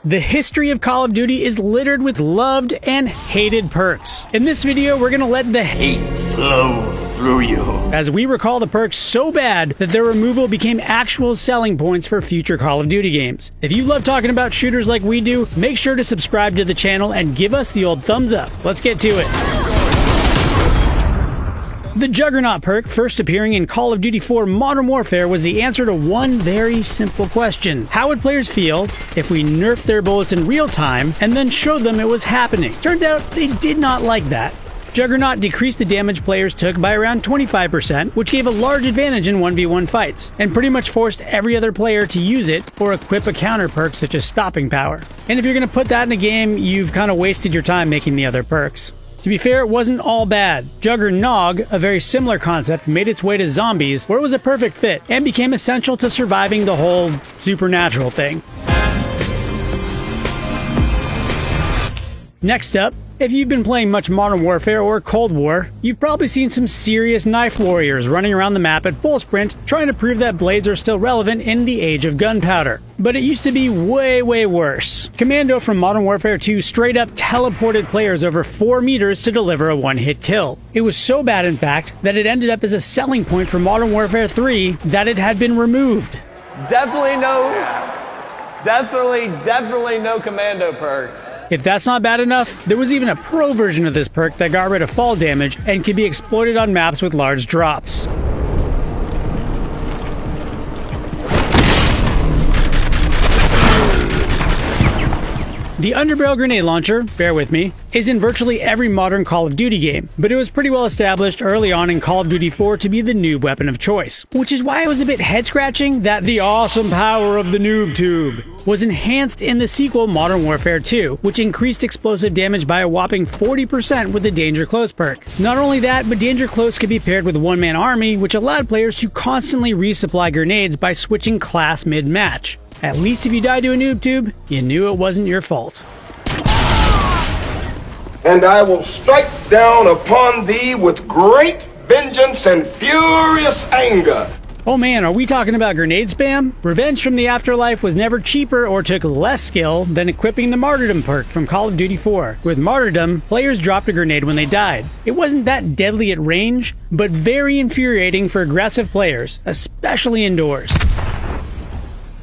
The history of Call of Duty is littered with loved and hated perks. In this video, we're gonna let the hate flow through you, as we recall the perks so bad that their removal became actual selling points for future Call of Duty games. If you love talking about shooters like we do, make sure to subscribe to the channel and give us the old thumbs up. Let's get to it. The Juggernaut perk, first appearing in Call of Duty 4 Modern Warfare, was the answer to one very simple question. How would players feel if we nerfed their bullets in real time and then showed them it was happening? Turns out they did not like that. Juggernaut decreased the damage players took by around 25%, which gave a large advantage in 1v1 fights, and pretty much forced every other player to use it or equip a counter perk such as stopping power. And if you're going to put that in a game, you've kind of wasted your time making the other perks. To be fair, it wasn't all bad. Juggernog, a very similar concept, made its way to zombies, where it was a perfect fit, and became essential to surviving the whole supernatural thing. Next up, if you've been playing much Modern Warfare or Cold War, you've probably seen some serious knife warriors running around the map at full sprint trying to prove that blades are still relevant in the age of gunpowder. But it used to be way worse. Commando from Modern Warfare 2 straight up teleported players over 4 meters to deliver a one-hit kill. It was so bad, in fact, that it ended up as a selling point for Modern Warfare 3 that it had been removed. Definitely no Commando perk. If that's not bad enough, there was even a pro version of this perk that got rid of fall damage and could be exploited on maps with large drops. The underbarrel grenade launcher, bear with me, is in virtually every modern Call of Duty game, but it was pretty well established early on in Call of Duty 4 to be the noob weapon of choice, which is why it was a bit head-scratching that the awesome power of the noob tube was enhanced in the sequel Modern Warfare 2, which increased explosive damage by a whopping 40% with the Danger Close perk. Not only that, but Danger Close could be paired with One-Man Army, which allowed players to constantly resupply grenades by switching class mid-match. At least if you died to a noob tube, you knew it wasn't your fault. And I will strike down upon thee with great vengeance and furious anger. Oh man, are we talking about grenade spam? Revenge from the Afterlife was never cheaper or took less skill than equipping the Martyrdom perk from Call of Duty 4. With Martyrdom, players dropped a grenade when they died. It wasn't that deadly at range, but very infuriating for aggressive players, especially indoors.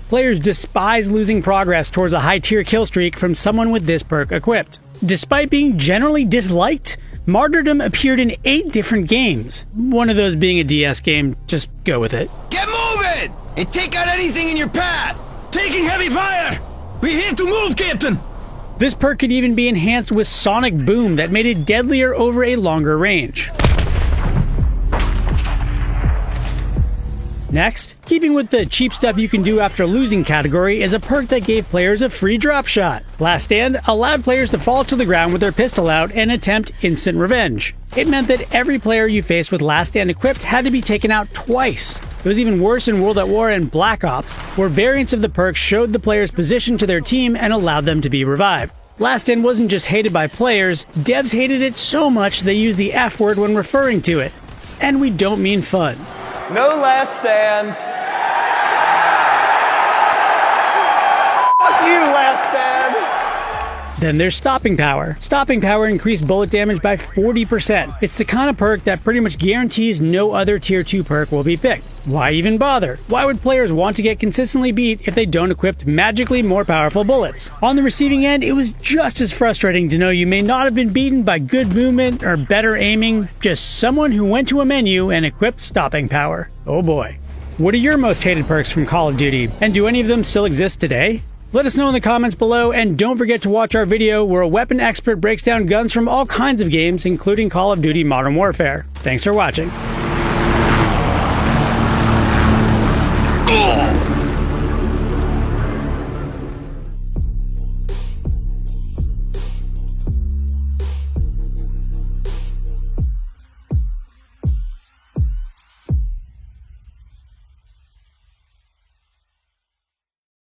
Players despise losing progress towards a high-tier kill streak from someone with this perk equipped. Despite being generally disliked, Martyrdom appeared in 8 different games. One of those being a DS game, just go with it. Get moving! And take out anything in your path! Taking heavy fire! We're here to move, Captain! This perk could even be enhanced with Sonic Boom that made it deadlier over a longer range. Next, keeping with the cheap stuff you can do after losing category, is a perk that gave players a free drop shot. Last Stand allowed players to fall to the ground with their pistol out and attempt instant revenge. It meant that every player you faced with Last Stand equipped had to be taken out twice. It was even worse in World at War and Black Ops, where variants of the perk showed the player's position to their team and allowed them to be revived. Last Stand wasn't just hated by players, devs hated it so much they used the F word when referring to it. And we don't mean fun. No Last Stand. Fuck you, Last Stand. Then there's Stopping Power. Stopping Power increased bullet damage by 40%. It's the kind of perk that pretty much guarantees no other tier 2 perk will be picked. Why even bother? Why would players want to get consistently beat if they don't equip magically more powerful bullets? On the receiving end, it was just as frustrating to know you may not have been beaten by good movement or better aiming, just someone who went to a menu and equipped Stopping Power. Oh boy. What are your most hated perks from Call of Duty, and do any of them still exist today? Let us know in the comments below, and don't forget to watch our video where a weapon expert breaks down guns from all kinds of games, including Call of Duty Modern Warfare. Thanks for watching.